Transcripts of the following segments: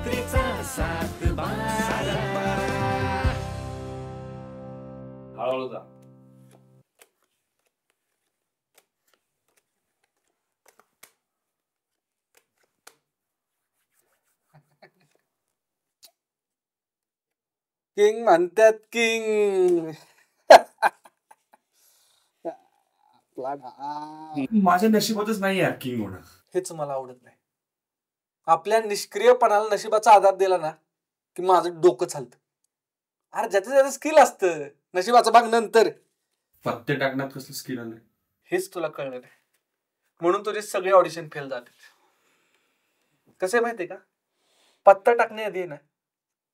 रात्रीचा 7-12. हळूहळू जा. किंग म्हणतात किंग. माझ्या नशिबातच नाही यार किंग होणं. हेच मला आवडत नाही. आपल्या निष्क्रियपणाला नशिबाचा आधार दिला ना की माझं डोकं चालतं. अरे ज्याचं ज्याचं स्किल असतं, नशिबाचा भाग नंतर. पत्ते टाकण्यात कसलं स्किल आलंय हेच तुला कळलं नाही, म्हणून तुझे सगळे ऑडिशन फेल जातात. कसे माहितीये का, पत्ता टाकण्याआधी ना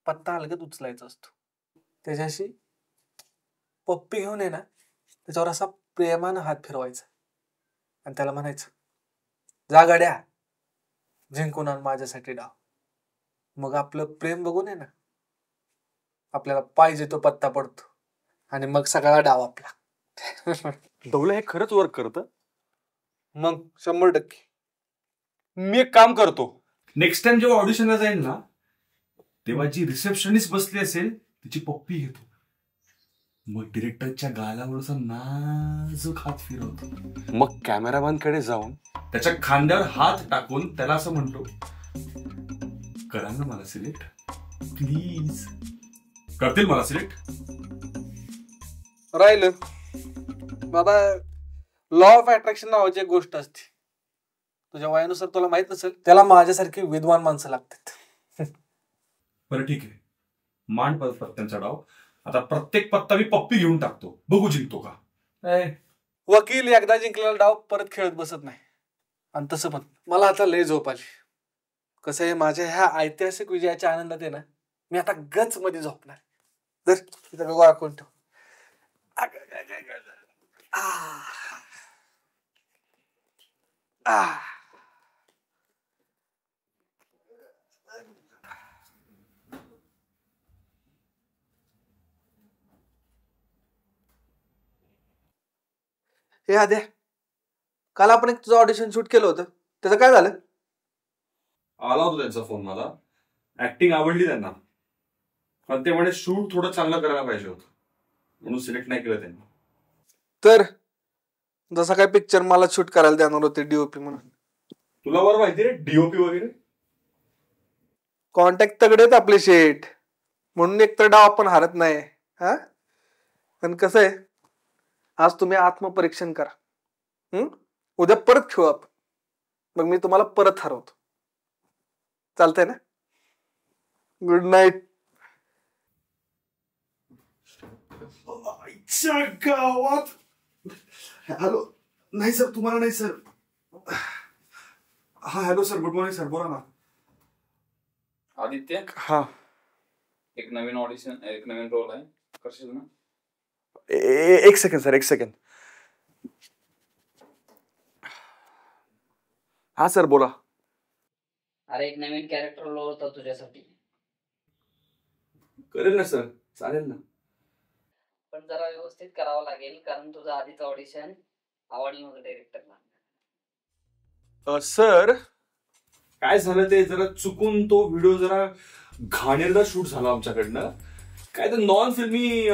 पत्ता अलगद उचलायचा असतो. त्याच्याशी पप्पी घेऊन ये ना, त्याच्यावर असा प्रेमानं हात फिरवायचा आणि त्याला म्हणायचं, जा गड्या जिंकून आण माझ्यासाठी डाव. मग आपलं प्रेम बघून आहे ना, आपल्याला पाहिजे तो पत्ता पडतो आणि मग सगळा डाव आपला. दौला हे खरंच वर्क करतं. मग 100%. मी एक काम करतो, नेक्स्ट टाइम जेव्हा ऑडिशनला जाईल ना, तेव्हा जी रिसेप्शनिस्ट बसली असेल तिची पप्पी घेतो. मग डिरेक्टरच्या गालावर नाजूक हात फिरवतो. मग कॅमेरामॅन कडे जाऊन त्याच्या खांद्यावर हात टाकून त्याला असं म्हणतो, करा ना मला सिलेक्ट प्लीज. करतील मला सिलेक्ट. राहिलं बाबा, लॉ ऑफ अट्रॅक्शन नावाची एक गोष्ट असते. तुझ्या वयानुसार तुला माहित नसेल, त्याला माझ्यासारखी विद्वान माणसं लागतात. बरं ठीक आहे, मान पत्त्यांचा डाव. आता प्रत्येक पत्ता मी पप्पी घेऊन टाकतो, बघू जिंकतो का. वकील एकदा जिंकलेला डाव परत खेळत बसत नाही. आणि तसं पण मला आता लय झोप आली. कसं आहे, माझ्या ह्या ऐतिहासिक विजयाच्या आनंदात आहे ना, मी आता गच मध्ये झोपणार. जर तिथं गोळा करून ठेव. हे आद्या, काल आपण एक तुझं ऑडिशन शूट केलं होतं, त्याचं काय झालं? आला होता त्यांचा फोन मला. ऍक्टिंग आवडली त्यांना, पण ते म्हणे शूट थोडं चांगलं करायला पाहिजे होतं, म्हणून सिलेक्ट नाही केलं त्यांनी. तर जसा काय पिक्चर मला शूट करायला देणार होते डीओपी म्हणून. तुला बरं माहिती रे डीओपी वगैरे. कॉन्टॅक्ट तगडेत आपले शेट, म्हणून एक तर डाव आपण हारत नाही. हा, पण कसं आहे, आज तुम्ही आत्मपरीक्षण करा. उद्या परत खेळू आपण, मग मी तुम्हाला परत हरवतो. चालतंय ना? Good night. गावात. हॅलो. नाही सर, तुम्हाला नाही सर. हा hello sir, good morning sir, बोला ना. आदित्य, हा, एक नवीन ऑडिशन, एक नवीन रोल आहे, करशील ना? एक सेकंड सर, एक सेकंड. हा सर बोला. अरे एक नवीन कॅरेक्टर रोल होता तुझ्यासाठी. करेल ना सर, चालेल ना. पण जरा व्यवस्थित करावं लागेल, कारण तुझं आधीचं ऑडिशन आवडलं नव्हतं डायरेक्टरला. सर काय झालं, ते जरा चुकून तो व्हिडिओ जरा घाणेरडा शूट झाला आमच्याकडनं. काय तर नॉन फिल्मी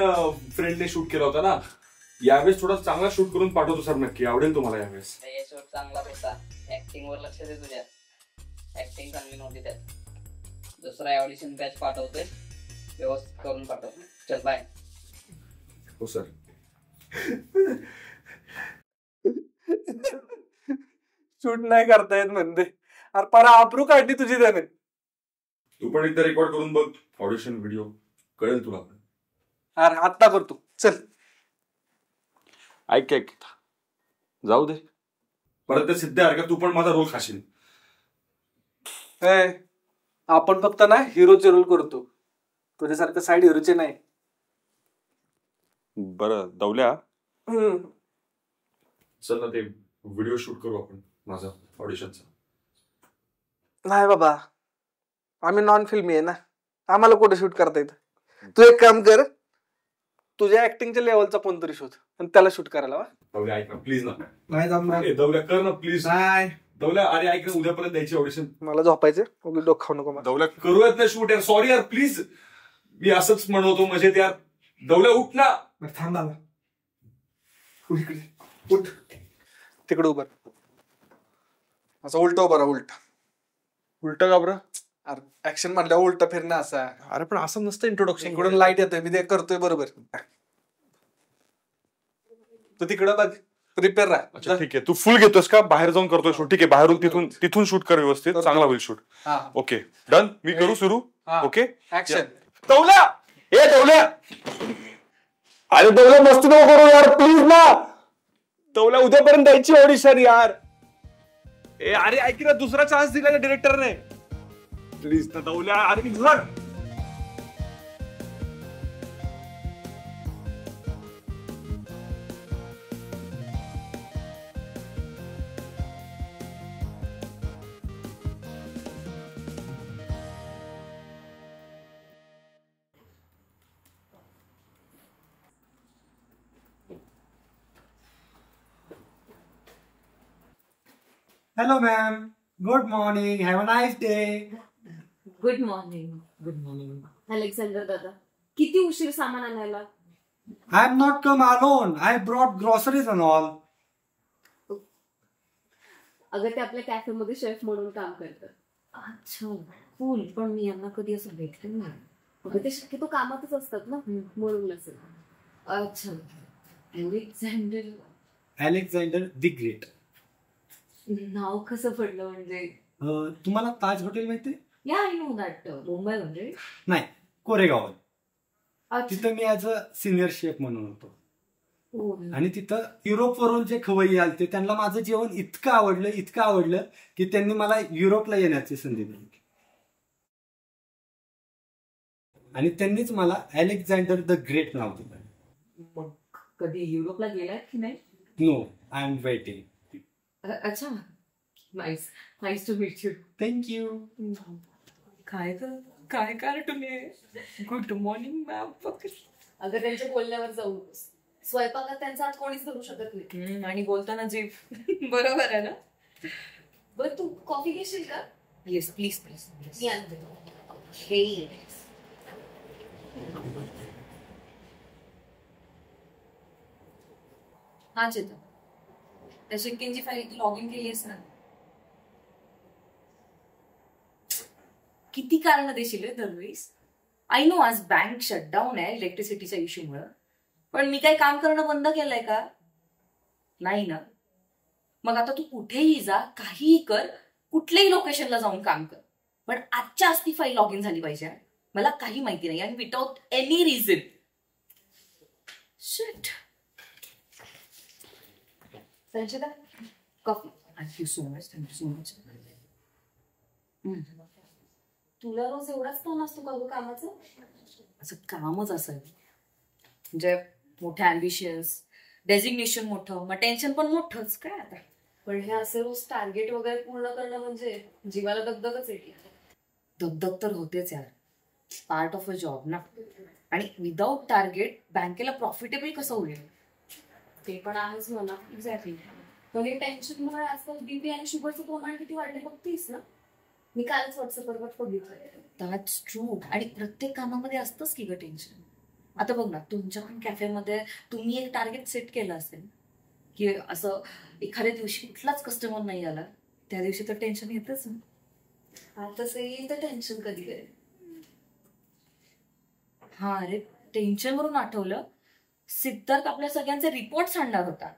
फ्रेंडने शूट केला होता ना. यावेळेस थोडा चांगला शूट करून पाठवतो सर, नक्की आवडेल तुम्हाला यावेळेस. शूट चांगला होता, ऍक्टिंग वर लक्ष दे तुझ्या. ऍक्टिंग चांगली नव्हती त्यात. दुसरा ऑडिशन बॅच पाठवतोय, व्यवस्थित करून पाठव. चल बाय. हो सर. शूट नाही करता येत म्हणते. अरे पारा आबरू काढली तुझी त्याने. तू पण एकदा रेकॉर्ड करून बघ ऑडिशन व्हिडिओ, कळेल तुला. अरे आत्ता करतो, चल. ऐक ऐक, जाऊ दे. परत ते सिद्ध आहे का तू पण माझा रोल खाशील. आपण फक्त ना हिरोचे रोल करतो, तुझ्यासारखं साईड हिरोचे नाही. बरं दौल्या, चल ना ते व्हिडिओ शूट करू आपण माझा ऑडिशनचा. नाही बाबा, आम्ही नॉन फिल्मी आहे ना, आम्हाला कुठे शूट करता येतं. तू एक काम कर, तुझ्या ऍक्टिंगच्या लेवलचा कोणतरी शोध आणि त्याला शूट करायला. दौल्या ऐक ना प्लीज ना. नाही जमणार. दौल्या कर ना प्लीज. नाही दौल्या अरे ऐक ना, उद्यापर्यंत द्यायची ऑडिशन. मला झोपायचं, उगी डोकं खाऊ नको मला. दौल्या करूयात ना शूट यार. सॉरी यार प्लीज, मी असंच म्हणतो मजेत यार. दौल्या उठ ना. थांब दादा, उठ तिकडे उभं. असं उलट उभं राहा. उलट का बरं? अरे ऍक्शन म्हटल्यावर उलट फिरणं असा. अरे पण असं नसतं इंट्रोडक्शन. इकडून लाईट येतोय, मी ते करतोय बरोबर. तू तिकडं बघ, प्रिपेअर राहा. अच्छा ठीक आहे. तू फुल घेतोस का? बाहेर जाऊन करतोय शूट? ठीक आहे, बाहेरून तिथून शूट कर व्यवस्थित, चांगला होईल शूट. Okay done. मी करू सुरू? Okay action. दौल्या, ए दौल्या, अरे दौल्या मस्ती नको करू यार प्लीज ना. दौल्या उद्यापर्यंत द्यायची ऑडिशन यार. ए अरे ऐक ना, दुसरा चान्स दिला ना डिरेक्टरने. प्लीज ना दौल्या. अरे घर Hello, ma'am. Good morning. Have a nice day. Good morning. Good morning Alexander दादा. किती उशीर सामान आणायला? I am not come alone. I brought groceries and all. अगं ते आपल्या कॅफे मध्ये शेफ म्हणून काम करतात. अच्छा कूल. पण मी यांना कधी असं भेटले नाही. अगं ते शक्यतो कामातच असतात ना, म्हणून असेल. अच्छा. अलेक्झांडर. Alexander the Great. नाव कसं पडलं म्हणजे? तुम्हाला ताज हॉटेल माहिती? या आय नो दॅट. मुंबई म्हणजे? नाही, कोरेगावात. अच्छा. तिथं मी ऍज अ सिनियर शेफ म्हणून होतो. हो. आणि तिथं युरोपवरून जे खवय्ये आलते त्यांना माझं जेवण इतकं आवडलं की त्यांनी मला युरोपला येण्याची संधी दिली. आणि त्यांनीच मला अलेक्झांडर द ग्रेट नाव दिलं. मग कधी युरोपला गेलात की नाही? No, I am waiting. अच्छा. Nice to meet you. Thank you. काय कार्टून आहे. Good morning ma'am. अगं त्यांच्या बोलण्यावर जाऊ नकोस. स्वयंपाकात त्यांचा हात कोणीच करू शकत नाही. आणि बोलताना जीभ. बरोबर आहे ना? बरं तू कॉफी घेशील का? Yes please please. हा चेतन, त्या शिक्केंची फाईल लॉग इन केली आहेस ना? किती कारण देशील दरवेळेस? आय नो आज बँक शटडाऊन आहे इलेक्ट्रिसिटीच्या इश्यूमुळे, पण मी काही काम करणं बंद केलंय का? नाही ना. मग आता तू कुठेही जा, काहीही कर, कुठल्याही लोकेशनला जाऊन काम कर, पण आजच्या आज ती फाईल लॉग इन झाली पाहिजे. मला काही माहिती नाही आणि विदाउट एनी रिझन. शिट. संचिता कॉफी. Thank you so much. तुला रोज एवढाच ताण असतो का कामाचं? असं कामच असं म्हणजे मोठे अँबिशन्स, डेझिग्नेशन मोठं, मग टेन्शन पण मोठंच. काय आता पण हे असे रोज टार्गेट वगैरे पूर्ण करणं म्हणजे जीवाला दगदगच येते. दगदग तर होतेच यार, पार्ट ऑफ अ जॉब ना. आणि विदाउट टार्गेट बँकेला प्रॉफिटेबल कसं होईल? ते पण आहेच म्हणा. एक्झॅक्टली. पण हे टेन्शनमुळे आजकाल बीपी आणि शुगरचं प्रमाण किती वाढले बघतेस ना. मी कालच व्हॉट्सअपवर बघितलंय. That's true. आणि प्रत्येक कामामध्ये असतंच की ग टेन्शन. आता बघ ना, तुमच्या पण कॅफेमध्ये तुम्ही एक टार्गेट सेट केलं असेल की असं एखाद्या दिवशी कुठलाच कस्टमर नाही आला, त्या दिवशी तर टेन्शन येतच ना. तसं येईल तर टेन्शन कधी करेल. हा अरे, टेन्शन वरून आठवलं, सिद्धार्थ आपल्या सगळ्यांचे रिपोर्ट आणणार होता.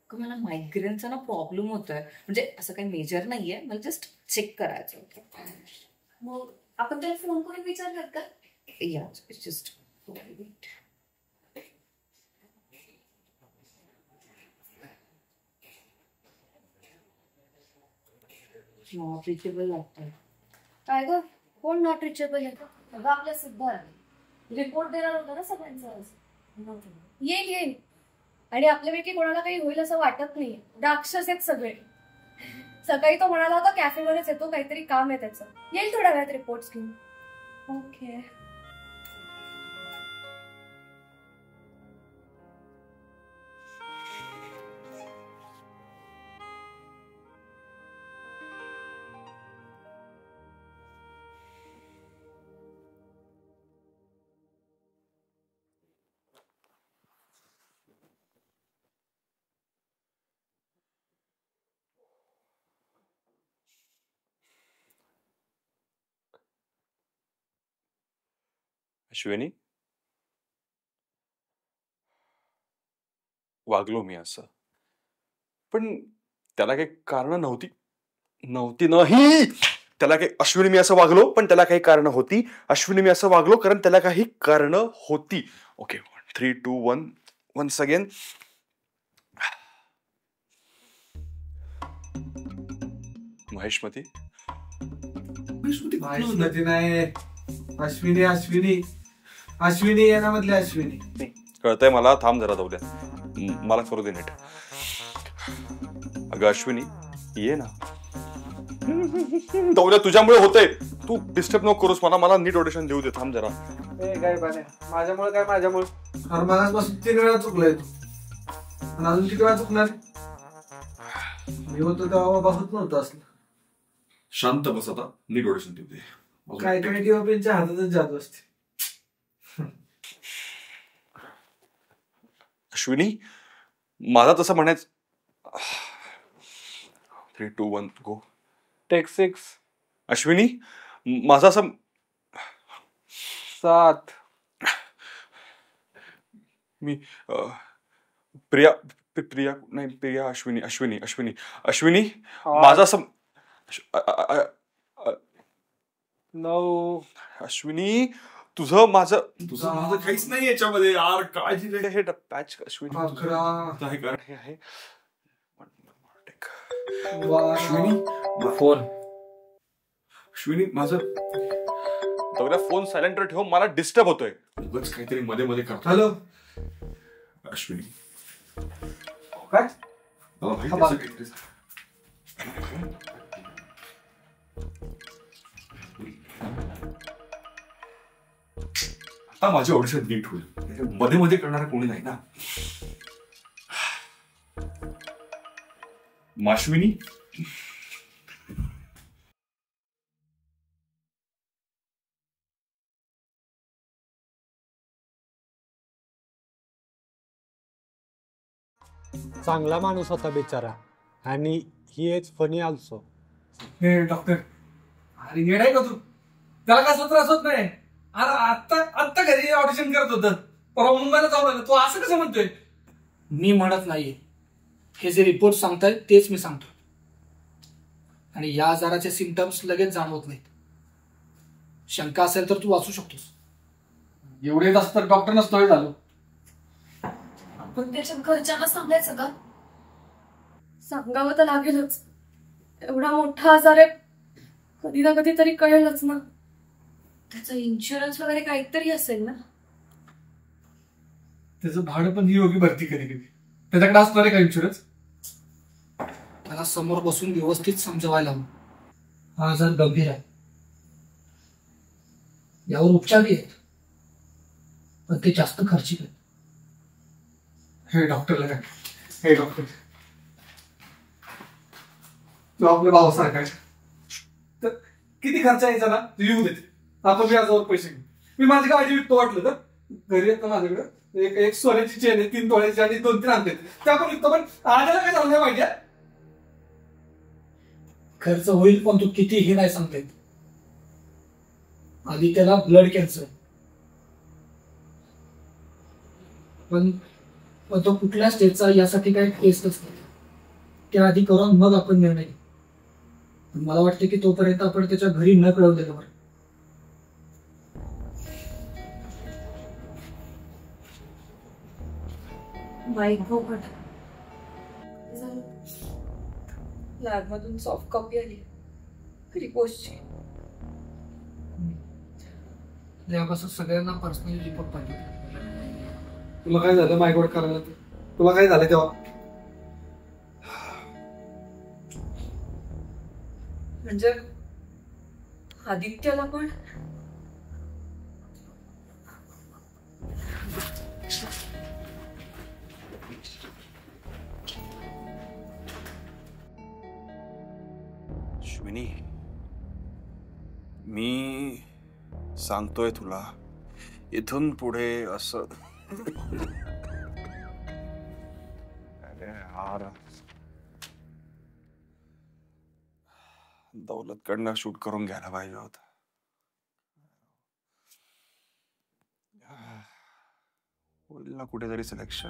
मला मायग्रेनचा ना प्रॉब्लेम होतोय. म्हणजे असं काही मेजर नाहीये, मला जस्ट चेक करायचं होतं. मग आपण त्याला फोन करून विचारतात का? या जस्ट नॉट रिचेबल लागतंय. काय ग, कोण नॉट रिचेबल आहे? अगं आपल्या सिद्धार्थ रिपोर्ट देणार होता ना सगळ्यांचा. येईल आणि आपल्यापैकी कोणाला काही होईल असं वाटत नाही. राक्षस आहेत सगळे. सकाळी तो म्हणाला होता कॅफेवरच येतो, काहीतरी काम आहे त्याचं. येईल थोड्या वेळात रिपोर्ट्स घेऊन. ओके. अश्विनी, वागलो मी असं, पण त्याला काही कारण नव्हती नव्हती नाही त्याला काही अश्विनी मी असं वागलो पण त्याला काही कारण होती. अश्विनी मी असं वागलो कारण त्याला काही कारण होती. Okay, 3, 2, 1 once again. Maheshmati Maheshmati नाही, अश्विनी अश्विनी अश्विनी येण्यामधली अश्विनी. कळतंय मला. थांब जरा दौल्या, मला करू दे नीट. अगं अश्विनी ये ना. दौल्या तुझ्यामुळे होतंय, तू डिस्टर्ब नको करूस मला. मला नीट ऑडिशन देऊ दे. थांब जरा. काय पाण्या, माझ्यामुळे काय माझ्यामुळे? अरे मगाचपासून 3 वेळा चुकलाय तू, आणि अजून किती वेळा चुकणार? मी होतो तेव्हा बाबा होत नव्हतं असलं. शांत बस आता, नीट ऑडिशन देऊ दे. काय काय डीओपीच्या हातातच जादू असते. अश्विनी माझा तसं म्हणायचं. 3, 2, 1 गो. टेक 6. अश्विनी माझा असं 7. मी प्रिया प्रिया नाही प्रिया अश्विनी अश्विनी अश्विनी अश्विनी माझा असं 9. अश्विनी तुझं माझं काहीच नाही याच्यामध्ये यार. काय हे पॅच अश्विनी 11. हे आहे. अश्विनी फोन. अश्विनी माझं दौऱ्या फोन सायलेंटवर ठेव, मला डिस्टर्ब होतोय. उगाच काहीतरी मध्ये मध्ये करतो. हॅलो अश्विनी काय? मला माहिती आहे असं काहीतरी. आता माझी ऑडिशन नीट होईल. मध्ये मध्ये करणारा कोणी नाही ना. माश्विनी चांगला माणूस होता बिचारा, आणि ही इज फनी ऑल्सो. हे डॉक्टर, अरे येड आहे का तू? त्याला कसला त्रास होत नाही? अरे आत्ता घरी ऑडिशन करत होतं, परवा मुंबईला जाऊन आलं. तू असं कसं म्हणतोय? मी म्हणत नाहीये, हे जे रिपोर्ट सांगतायत तेच मी सांगतो. आणि या आजाराचे सिम्पटम्स लगेच जाणवत नाहीत. शंका असेल तर तू वाचू शकतोस. एवढे तास तर डॉक्टर नसतोय झालो. पण त्याच्या घरच्यांना सांगायचं का? सांगावं तर लागेलच. एवढा मोठा आजार आहे, कधी ना कधी तरी कळेलच ना. त्याचा इन्शुरन्स वगैरे काहीतरी असेल ना. त्याचं भाडं पण ही योगी भरती कधी. त्याच्याकडे असणार आहे का इन्शुरन्स? त्याला समोर बसून व्यवस्थित समजवायला हवं. हा आजार गंभीर आहे, यावर उपचारही आहेत, पण ते जास्त खर्चिक आहेत. हे डॉक्टरला काय? हे डॉक्टर, तू आपल्या भावासारखा आहे. तर किती खर्च यायचा ना, तू येऊ देते. आपण व्याजावर पैसे घेऊ. मी माझी गाडी विकतो वाटलं तर. घरी येतो माझ्याकडे एक सोन्याची चेन आहे, 3 तोळ्याची, आणि 2-3 आणते. त्या पण विकतो. पण आणायला काय झालं नाही माहिती. खर्च होईल, पण तू किती हे नाही सांगता येत. आधी त्याला ब्लड कॅन्सर, पण तो कुठल्या स्टेजचा यासाठी काही टेस्ट असते, त्या आधी करून मग आपण निर्णय घेऊ. पण मला वाटतं की तोपर्यंत आपण त्याच्या घरी न कळवलेलं बरं. लॅबमधून सॉफ्ट कॉपी आली रिपोर्टची. तेव्हापासून सगळ्यांना पर्सनली रिपोर्ट पाहिजे. तुला काय झालं मायगोड करायला? तुला काय झालं तेव्हा? म्हणजे आदित्यला पण? अश्विनी मी सांगतोय तुला, इथून पुढे असं अरे यार, दौलतकडनं शूट करून घ्यायला पाहिजे होत. होईल ना कुठेतरी सिलेक्शन.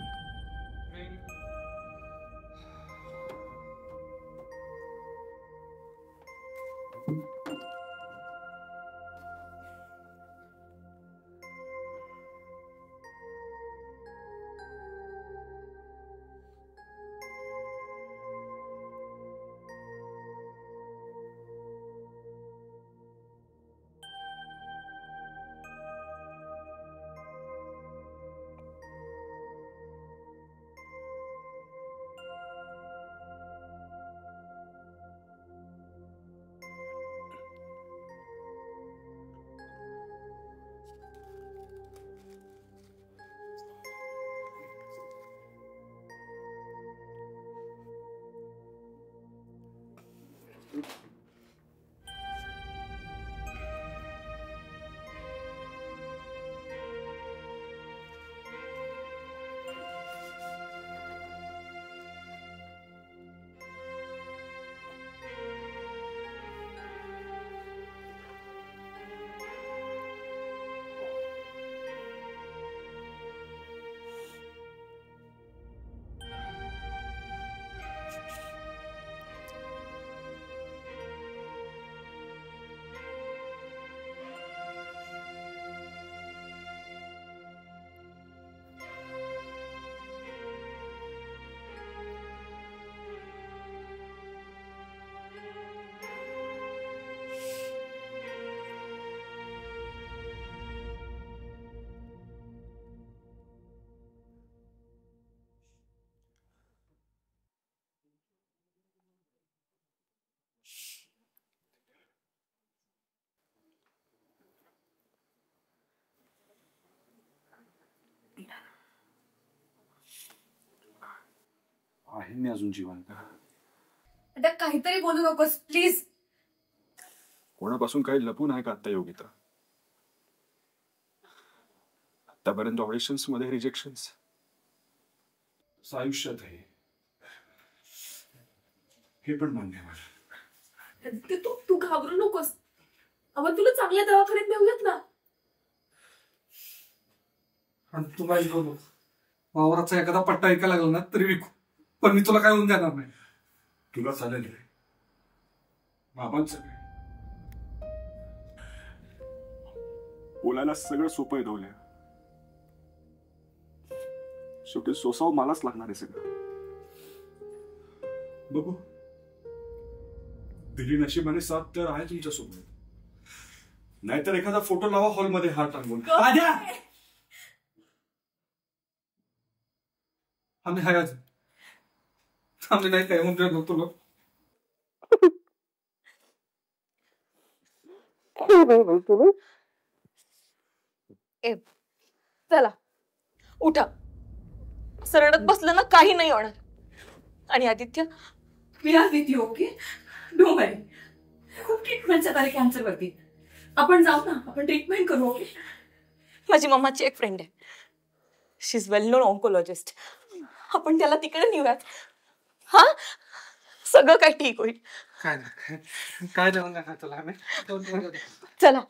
आहे मी अजून जिवंत. आता काहीतरी बोलू नकोस प्लीज. कोणापासून काही लपून आहे का आता योगिता? आतापर्यंत ऑडिशन्स मध्ये रिजेक्शन्स आयुष्यात आहे, हे पण मान्य आहे मला. तू घाबरू नकोस. आपण तुला चांगल्या दवाखान्यात नेऊयात ना. आणि तू काही करू वावराचा एखादा पट्टा ऐकायला लागला ना तरी विकू, पण मी तुला काय होऊन देणार नाही. तुला चालेल रे, बाबांचं काय? बोलायला सगळं सोपं आहे धवल्या, शेवटी सोसावं मलाच लागणार आहे सगळं. बघू, दिली नशिबाने साथ तर आहे तुमच्या सोबत. नाहीतर एखादा फोटो लावा हॉलमध्ये हार टांगून. आम्ही हाय अजून. आम्ही नाही काय म्हणतो तुला. चला उठा. सरडत बसलं ना काही नाही होणार. आणि आदित्य, मी are with you. Okay, don't worry. खूप ट्रीटमेंट आहे कॅन्सर वरती. आपण जाऊ ना, आपण ट्रीटमेंट करू. ओके, माझी मम्माची एक फ्रेंड आहे, शी इज वेल नोन ऑन्कोलॉजिस्ट. आपण त्याला तिकडे नेऊयात. हा, सगळं काही ठीक होईल. काय नाही, काय देऊन देणार तुला आम्ही. चला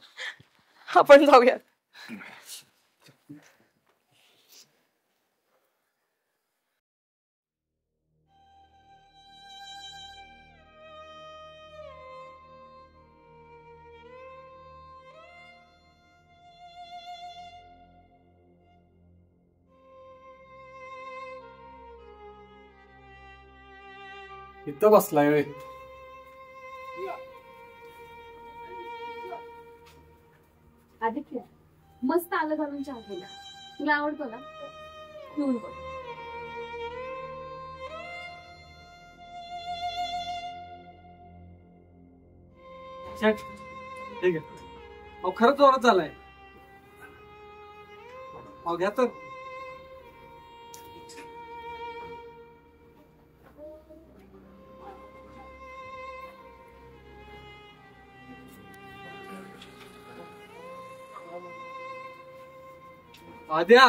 आपण जाऊयात. इथं बसलाय वे. आदित्य, मस्त आलं घालून चहा केला. तुला आवडतो ना? पिऊन बघ. ठीक आहे. अहो खरंच जोरात झालाय. अहो घ्या तर. आद्या,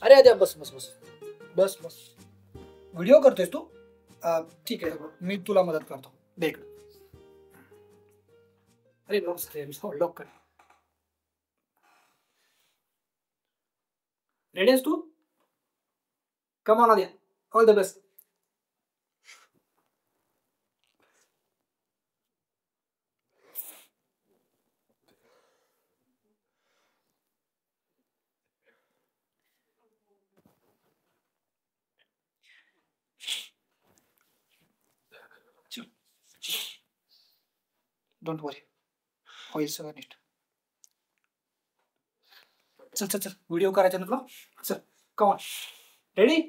अरे आद्या बस बस बस बस बस. व्हिडिओ करतोयस तू? ठीक आहे, मी तुला मदत करतो. देख. अरे लॉक कर. रेडी आहेस तू? Come on Aadya. All the best. Don't worry, होईल सगळं नीट. चल चल चल, व्हिडिओ करायचा ना तुला. चल कम ऑन. रेडी?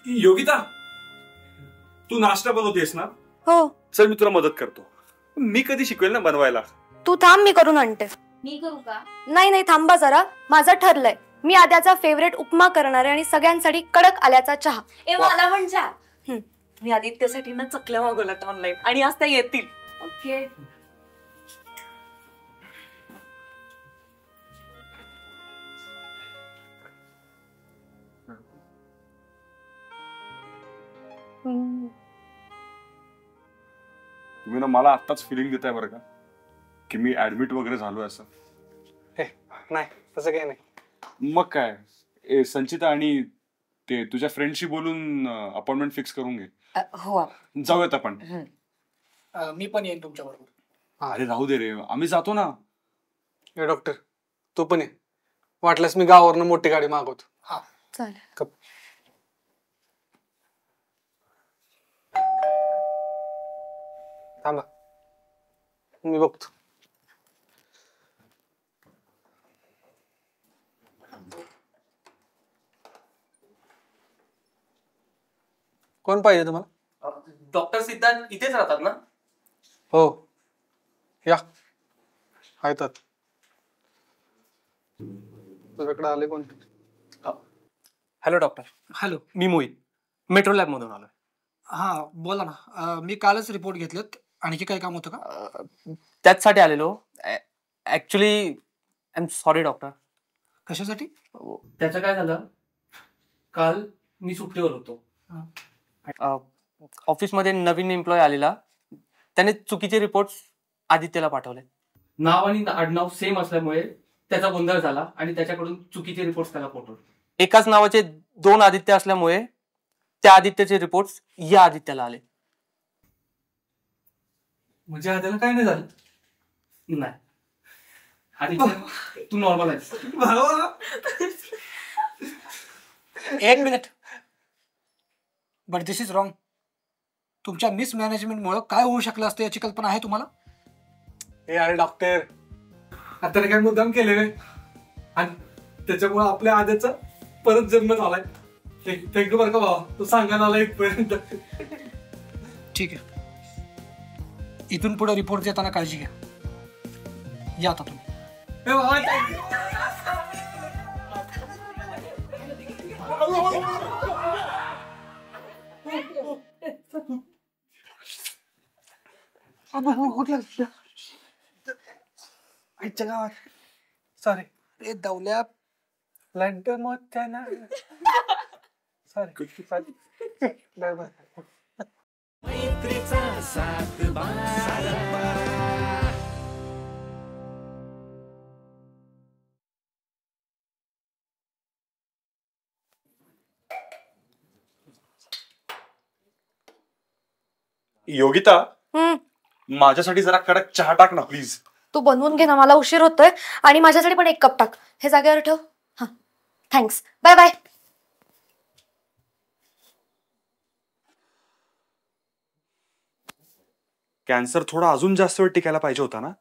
योगिता, तू नाश्ता बनवतेस ना? हो. चल मी तुला मदत करतो. मी कधी शिकवेल ना बनवायला. तू थांब, मी करून आणते. मी करू का? नाही नाही, थांबा जरा. माझं ठरलंय. मी आद्याचा फेवरेट उपमा करणार आहे आणि सगळ्यांसाठी कडक आल्याचा चहा. मला पण चहा. मी आदित्यसाठी ना चकल्या मागवल्यात ऑनलाईन आणि आज त्या येतील. ओके. तुम्ही ना मला आत्ताच फिलिंग देताय बरं का, की मी ऍडमिट वगैरे झालोय असं. नाही तसं काही नाही. मग काय, संचिता आणि ते तुझ्या फ्रेंडशी बोलून अपॉइंटमेंट फिक्स करून घे. हो, जाऊयात आपण. मी पण येईन तुमच्या बरोबर. अरे राहू दे रे, आम्ही जातो ना. ए डॉक्टर, तू पण ये. वाटल्यास मी गावावरनं मोठी गाडी मागवतो. हा चालेल. थांबा, मी बघतो. कोण पाहिजे तुम्हाला? डॉक्टर सिद्धांत इथेच राहतात ना? हो, या आहेत. तुझ्याकडे आले कोण? Hello doctor. हॅलो. मी मोहित, मेट्रो लॅब मधून आलोय. हा बोला ना. मी कालच रिपोर्ट घेतलेत. आणखी काही काम होतं का? त्याचसाठी आलेलो. Actually I am sorry doctor. कशासाठी? त्याचं काय झालं, काल मी सुट्टीवर होतो. ऑफिसमध्ये नवीन एम्प्लॉय आलेला, त्याने चुकीचे रिपोर्ट्स आदित्यला पाठवले. नाव आणि आडनाव सेम असल्यामुळे त्याचा गोंधळ झाला आणि त्याच्याकडून चुकीचे रिपोर्ट्स त्याला पाठवले. एकाच नावाचे 2 आदित्य असल्यामुळे त्या आदित्यचे रिपोर्ट्स या आदित्यला आले. म्हणजे आद्याला काय नाही झालं? नाही आदित्य, तू नॉर्मल आहेस. एक minute. But this is wrong. तुमच्या मिसमॅनेजमेंटमुळे काय होऊ शकलं असतं याची कल्पना आहे तुम्हाला? हे अरे डॉक्टर, आता काय मुद्दाम केले रे, आणि त्याच्यामुळे आपल्या आद्याचा परत जन्म झालाय. थँक्यू बरं का बाबा, तू सांगायला आला इथपर्यंत. ठीक आहे, इथून पुढे रिपोर्ट देताना काळजी घ्या. या आता तुम्ही. आईच्या गावात सॉरी. ए दौल्या, लंट मोठ्याना सॉरी. Bye bye. योगिता, माझ्यासाठी जरा कडक चहा टाक ना प्लीज. तू बनवून घे ना, मला उशीर होतोय. आणि माझ्यासाठी पण 1 कप टाक. हे जागेवर ठेव. हा थँक्स. Bye bye. कॅन्सर थोडा अजून जास्त वेळ टिकायला पाहिजे होता ना.